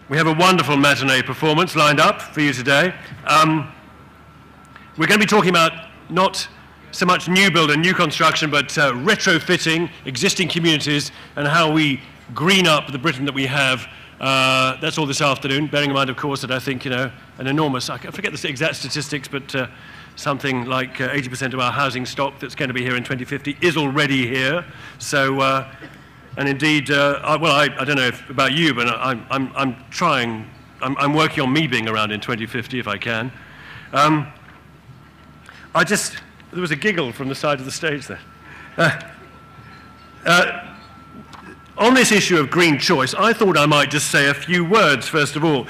We have a wonderful matinee performance lined up for you today. We're going to be talking about not so much new build and new construction, but retrofitting existing communities and how we green up the Britain that we have. That's all this afternoon, bearing in mind, of course, that I think, an enormous, I forget the exact statistics, but something like 80% of our housing stock that's going to be here in 2050 is already here. So, and indeed, I don't know about you, but I'm trying, I'm working on me being around in 2050 if I can. There was a giggle from the side of the stage there. On this issue of green choice, I thought I might just say a few words, first of all.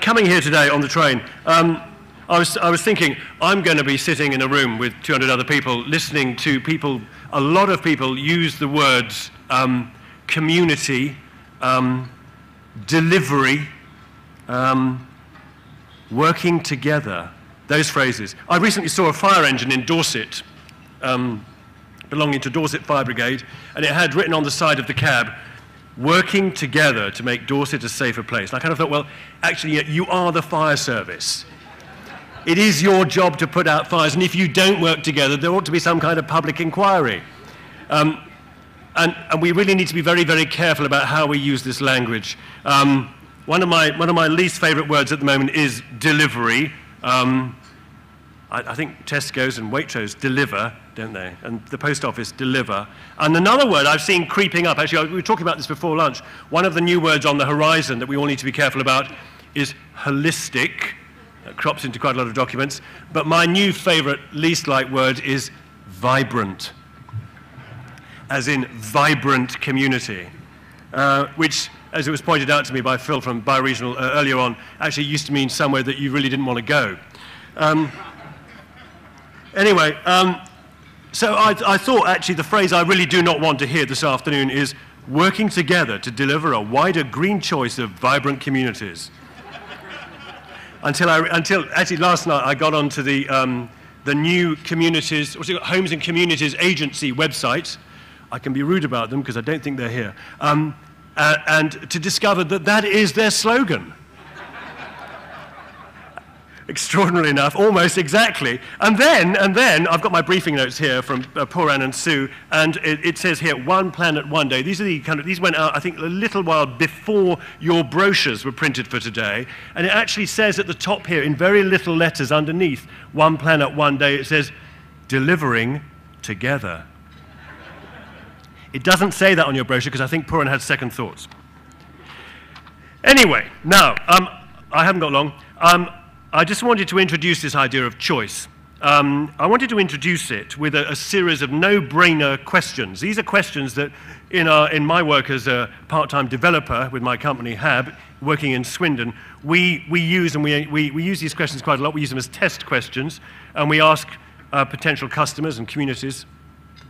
Coming here today on the train, I was thinking, I'm going to be sitting in a room with 200 other people, listening to people, a lot of people use the words community, delivery, working together, those phrases. I recently saw a fire engine in Dorset, belonging to Dorset Fire Brigade, and it had written on the side of the cab, working together to make Dorset a safer place. And I kind of thought, well, actually, you are the fire service. It is your job to put out fires, and if you don't work together, there ought to be some kind of public inquiry. And we really need to be very, very careful about how we use this language. One of my least favorite words at the moment is delivery. I think Tesco's and Waitrose deliver, don't they? And the post office deliver. And another word I've seen creeping up, actually, we were talking about this before lunch, one of the new words on the horizon that we all need to be careful about is holistic. That crops into quite a lot of documents. But my new favorite, least liked word is vibrant, as in vibrant community, which, as it was pointed out to me by Phil from Bioregional earlier on, actually used to mean somewhere that you really didn't want to go. Anyway, so I thought actually the phrase I really do not want to hear this afternoon is working together to deliver a wider green choice of vibrant communities. Until actually last night I got onto the new communities, what's it called, Homes and Communities Agency website. I can be rude about them because I don't think they're here. And to discover that that is their slogan. Extraordinarily enough, almost exactly. And then I've got my briefing notes here from poor Anne and Sue, and it says here, One Planet, One Day. These are these went out, I think, a little while before your brochures were printed for today. And it actually says at the top here, in very little letters underneath, One Planet, One Day, it says, delivering together. It doesn't say that on your brochure because I think poor Anne had second thoughts. Anyway, now, I haven't got long. I just wanted to introduce this idea of choice. I wanted to introduce it with a series of no-brainer questions. These are questions that in my work as a part-time developer with my company HAB, working in Swindon, we use these questions quite a lot. We use them as test questions, and we ask potential customers and communities,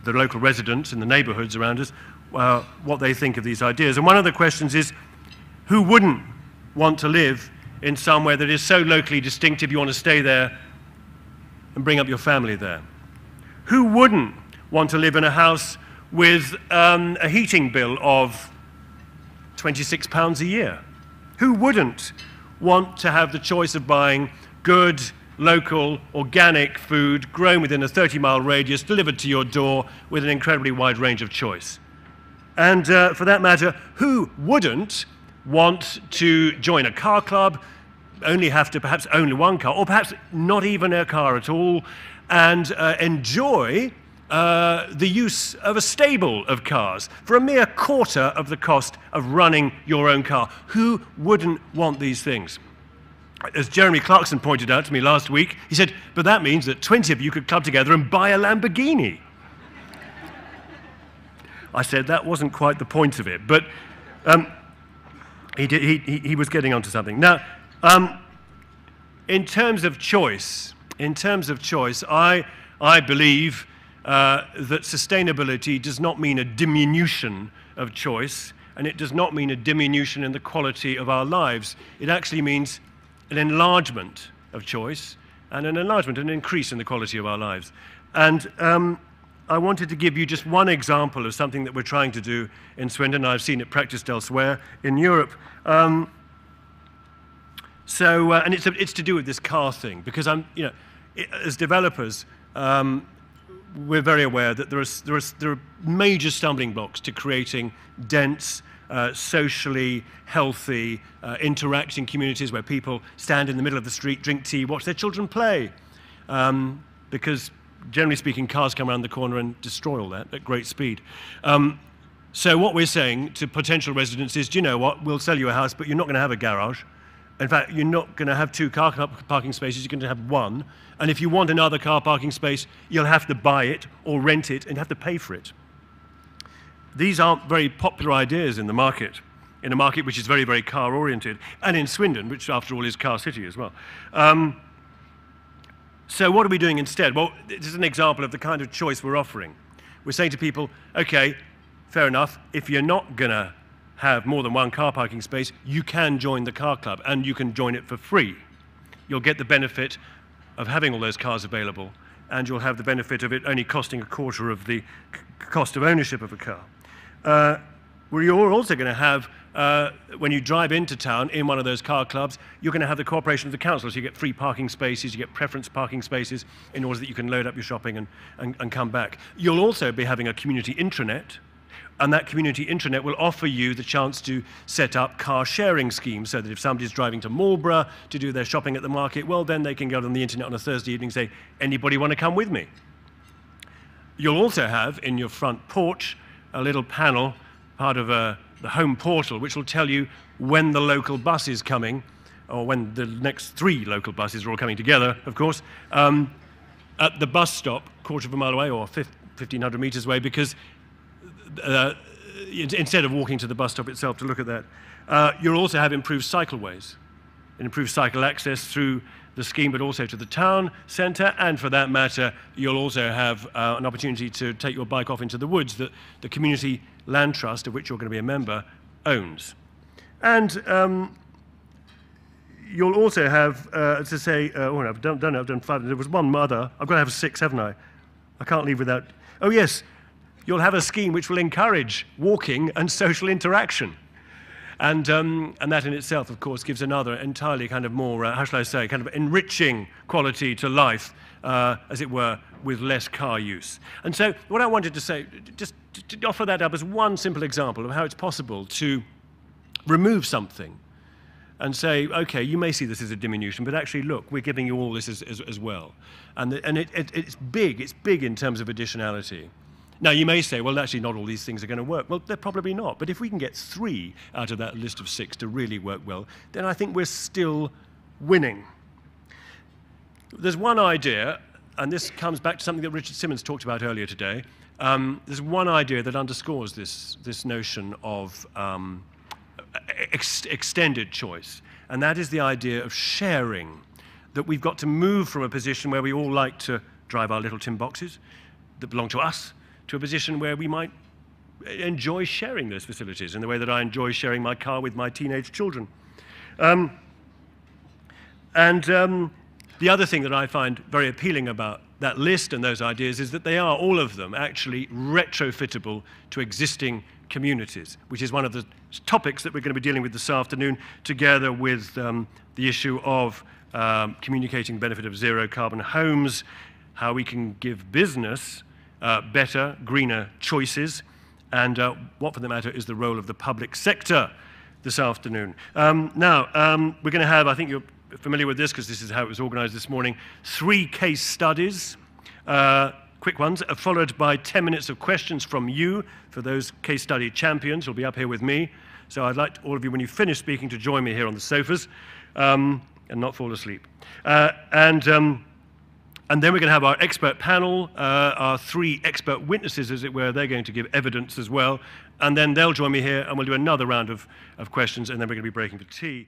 the local residents in the neighborhoods around us, what they think of these ideas. And one of the questions is, who wouldn't want to live in somewhere that is so locally distinctive you want to stay there and bring up your family there? Who wouldn't want to live in a house with a heating bill of £26 a year? Who wouldn't want to have the choice of buying good, local, organic food grown within a 30-mile radius, delivered to your door with an incredibly wide range of choice? And for that matter, who wouldn't want to join a car club, only have to perhaps own one car, or perhaps not even a car at all, and enjoy the use of a stable of cars for a mere quarter of the cost of running your own car? Who wouldn't want these things? As Jeremy Clarkson pointed out to me last week, he said, but that means that 20 of you could club together and buy a Lamborghini. I said that wasn't quite the point of it, but he was getting onto something. Now, in terms of choice, I believe that sustainability does not mean a diminution of choice, and it does not mean a diminution in the quality of our lives. It actually means an enlargement of choice, and an increase in the quality of our lives. And I wanted to give you just one example of something that we're trying to do in Swindon. I've seen it practiced elsewhere in Europe. And it's to do with this car thing, because as developers, we're very aware that there are major stumbling blocks to creating dense, socially healthy, interacting communities where people stand in the middle of the street, drink tea, watch their children play. Because generally speaking, cars come around the corner and destroy all that at great speed. So what we're saying to potential residents is, do you know what, we'll sell you a house, but you're not going to have a garage. In fact, you're not going to have 2 car parking spaces, you're going to have 1. And if you want another car parking space, you'll have to buy it or rent it and have to pay for it. These aren't very popular ideas in the market, in a market which is very, very car-oriented, and in Swindon, which after all is car city as well. So what are we doing instead? Well, this is an example of the kind of choice we're offering. We're saying to people, okay, fair enough, if you're not going to have more than 1 car parking space, you can join the car club, and you can join it for free. You'll get the benefit of having all those cars available, and you'll have the benefit of it only costing 1/4 of the cost of ownership of a car. Where you're also going to have, when you drive into town in one of those car clubs, you're going to have the cooperation of the council. So you get free parking spaces, you get preference parking spaces in order that you can load up your shopping and come back. You'll also be having a community intranet, and that community intranet will offer you the chance to set up car sharing schemes, so that if somebody's driving to Marlborough to do their shopping at the market, well, then they can go on the internet on a Thursday evening and say, anybody want to come with me? You'll also have in your front porch a little panel, part of the home portal, which will tell you when the local bus is coming, or when the next 3 local buses are all coming together, of course, at the bus stop, 1/4 of a mile away or 1,500 meters away, because instead of walking to the bus stop itself to look at that, you'll also have improved cycleways and improved cycle access through the scheme, but also to the town centre, and for that matter, you'll also have an opportunity to take your bike off into the woods that the Community Land Trust, of which you're going to be a member, owns. And you'll also have, to say, I've done 5, there was 1 other, I've got to have 6, haven't I? I can't leave without, oh yes, you'll have a scheme which will encourage walking and social interaction. And that in itself, of course, gives another entirely kind of more, how shall I say, kind of enriching quality to life, as it were, with less car use. And so what I wanted to say, just to offer that up as one simple example of how it's possible to remove something and say, okay, you may see this as a diminution, but actually, look, we're giving you all this as well. And it's big in terms of additionality. Now, you may say, well, actually, not all these things are going to work. Well, they're probably not. But if we can get 3 out of that list of 6 to really work well, then I think we're still winning. There's one idea, and this comes back to something that Richard Simmons talked about earlier today. There's one idea that underscores this notion of extended choice, and that is the idea of sharing, that we've got to move from a position where we all like to drive our little tin boxes that belong to us, to a position where we might enjoy sharing those facilities in the way that I enjoy sharing my car with my teenage children. The other thing that I find very appealing about that list and those ideas is that they are, all of them, actually retrofittable to existing communities, which is one of the topics that we're going to be dealing with this afternoon, together with the issue of communicating the benefit of zero carbon homes, how we can give business better, greener choices, and what, for the matter, is the role of the public sector this afternoon. Now, we're going to have, I think you're familiar with this because this is how it was organized this morning, 3 case studies, quick ones, followed by 10 minutes of questions from you, for those case study champions who'll be up here with me. So I'd like all of you, when you finish speaking, to join me here on the sofas and not fall asleep. And then we're going to have our expert panel, our 3 expert witnesses, as it were. They're going to give evidence as well. And then they'll join me here, and we'll do another round of questions, and then we're going to be breaking for tea.